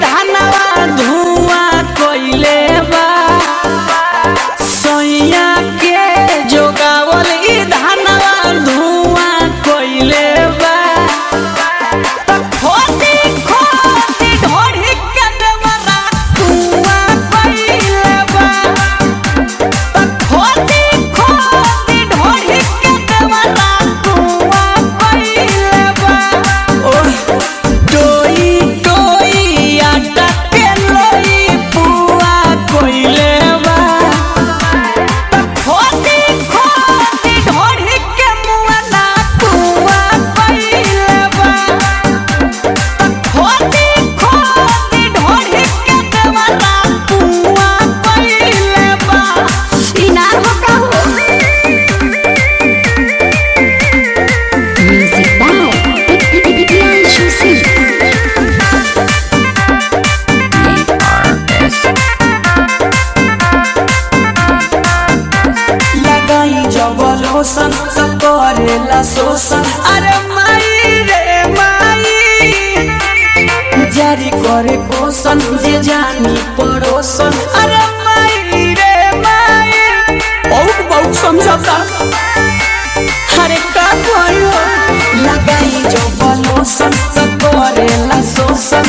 धनवा धुआं कोइले बा सोइया के जोगावल ई धनवा धुआं कोइले बा खोदी खोदी ढोढ़ी के देवरा धुआं कोइले बा खोदी खोदी ढोढ़ी के देवरा धुआं कोइले बा शोषण करेला शोषण अरे माई रे माई जारी करे कोशन जे जानी पड़ोसन अरे माई रे माई बहुत बहुत समझौता अरे का भयो लगाई जो बलोसन करेला शोषण।